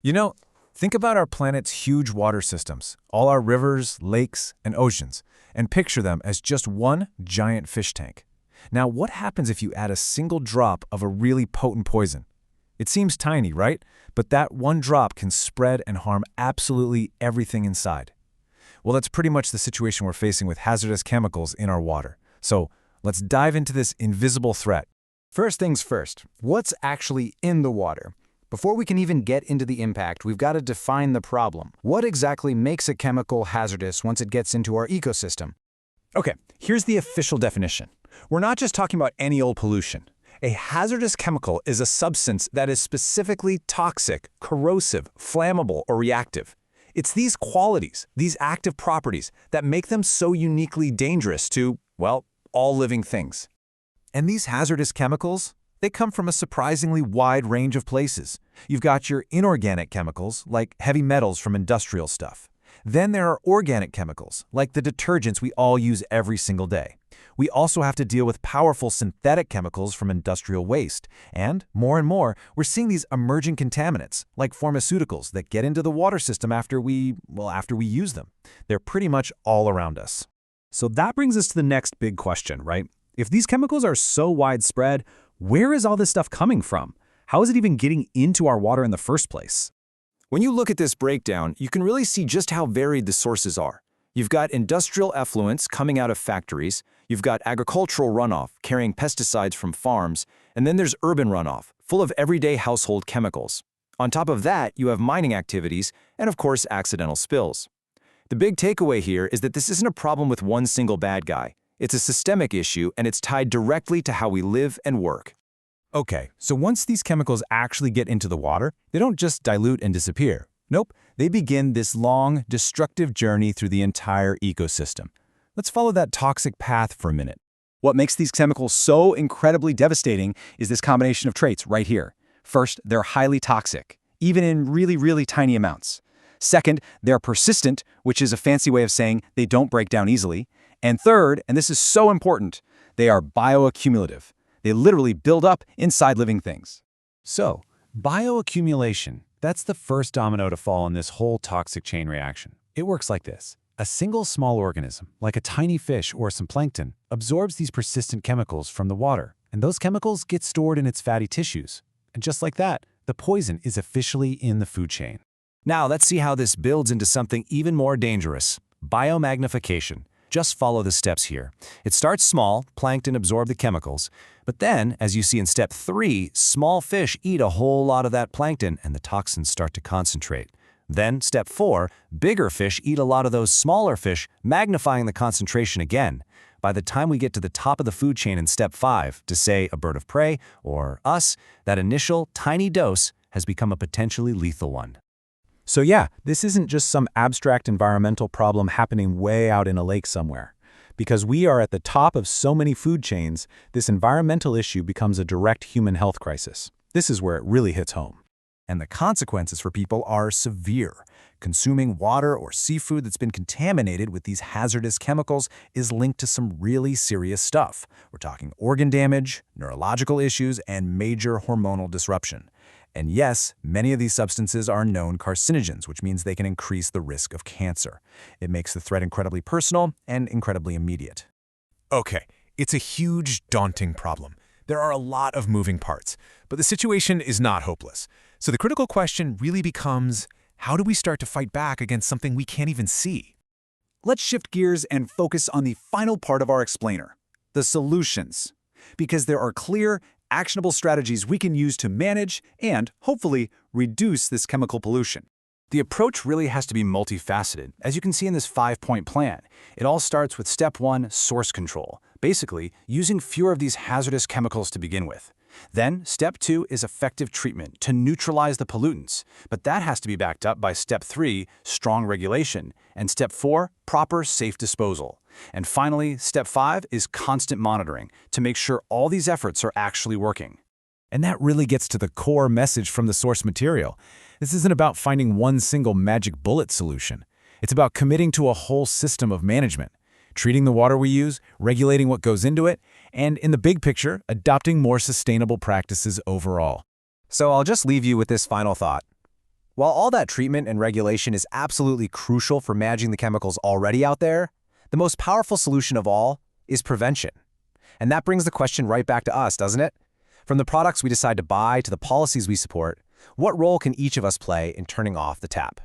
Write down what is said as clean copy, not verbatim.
You know, think about our planet's huge water systems, all our rivers, lakes, and oceans, and picture them as just one giant fish tank. Now, what happens if you add a single drop of a really potent poison? It seems tiny, right? But that one drop can spread and harm absolutely everything inside. Well, that's pretty much the situation we're facing with hazardous chemicals in our water. So, let's dive into this invisible threat. First things first, what's actually in the water? Before we can even get into the impact, we've got to define the problem. What exactly makes a chemical hazardous once it gets into our ecosystem? Okay, here's the official definition. We're not just talking about any old pollution. A hazardous chemical is a substance that is specifically toxic, corrosive, flammable, or reactive. It's these qualities, these active properties, that make them so uniquely dangerous to, well, all living things. And these hazardous chemicals, they come from a surprisingly wide range of places. You've got your inorganic chemicals, like heavy metals from industrial stuff. Then there are organic chemicals, like the detergents we all use every single day. We also have to deal with powerful synthetic chemicals from industrial waste. And more, we're seeing these emerging contaminants, like pharmaceuticals, that get into the water system after we use them. They're pretty much all around us. So that brings us to the next big question, right? If these chemicals are so widespread, where is all this stuff coming from? How is it even getting into our water in the first place? When you look at this breakdown, you can really see just how varied the sources are. You've got industrial effluents coming out of factories, you've got agricultural runoff carrying pesticides from farms, and then there's urban runoff, full of everyday household chemicals. On top of that, you have mining activities and, of course, accidental spills. The big takeaway here is that this isn't a problem with one single bad guy. It's a systemic issue, and it's tied directly to how we live and work. Okay, so once these chemicals actually get into the water, they don't just dilute and disappear. Nope, they begin this long, destructive journey through the entire ecosystem. Let's follow that toxic path for a minute. What makes these chemicals so incredibly devastating is this combination of traits right here. First, they're highly toxic, even in really tiny amounts. Second, they're persistent, which is a fancy way of saying they don't break down easily. And third, and this is so important, they are bioaccumulative. They literally build up inside living things. So, bioaccumulation, that's the first domino to fall in this whole toxic chain reaction. It works like this. A single small organism, like a tiny fish or some plankton, absorbs these persistent chemicals from the water, and those chemicals get stored in its fatty tissues. And just like that, the poison is officially in the food chain. Now let's see how this builds into something even more dangerous: biomagnification. Just follow the steps here. It starts small, plankton absorb the chemicals, but then, as you see in step 3, small fish eat a whole lot of that plankton and the toxins start to concentrate. Then, step 4, bigger fish eat a lot of those smaller fish, magnifying the concentration again. By the time we get to the top of the food chain in step 5, to say a bird of prey, or us, that initial tiny dose has become a potentially lethal one. So yeah, this isn't just some abstract environmental problem happening way out in a lake somewhere. Because we are at the top of so many food chains, this environmental issue becomes a direct human health crisis. This is where it really hits home. And the consequences for people are severe. Consuming water or seafood that's been contaminated with these hazardous chemicals is linked to some really serious stuff. We're talking organ damage, neurological issues, and major hormonal disruption. And yes, many of these substances are known carcinogens, which means they can increase the risk of cancer. It makes the threat incredibly personal and incredibly immediate. Okay, it's a huge, daunting problem. There are a lot of moving parts, but the situation is not hopeless. So the critical question really becomes, how do we start to fight back against something we can't even see? Let's shift gears and focus on the final part of our explainer, the solutions. Because there are clear, actionable strategies we can use to manage and, hopefully, reduce this chemical pollution. The approach really has to be multifaceted, as you can see in this 5-point plan. It all starts with step 1, source control, basically using fewer of these hazardous chemicals to begin with. Then, step 2 is effective treatment to neutralize the pollutants, but that has to be backed up by step 3, strong regulation, and step 4, proper safe disposal. And finally, step 5 is constant monitoring to make sure all these efforts are actually working. And that really gets to the core message from the source material. This isn't about finding one single magic bullet solution. It's about committing to a whole system of management, treating the water we use, regulating what goes into it, and in the big picture, adopting more sustainable practices overall. So I'll just leave you with this final thought. While all that treatment and regulation is absolutely crucial for managing the chemicals already out there, the most powerful solution of all is prevention. And that brings the question right back to us, doesn't it? From the products we decide to buy to the policies we support, what role can each of us play in turning off the tap?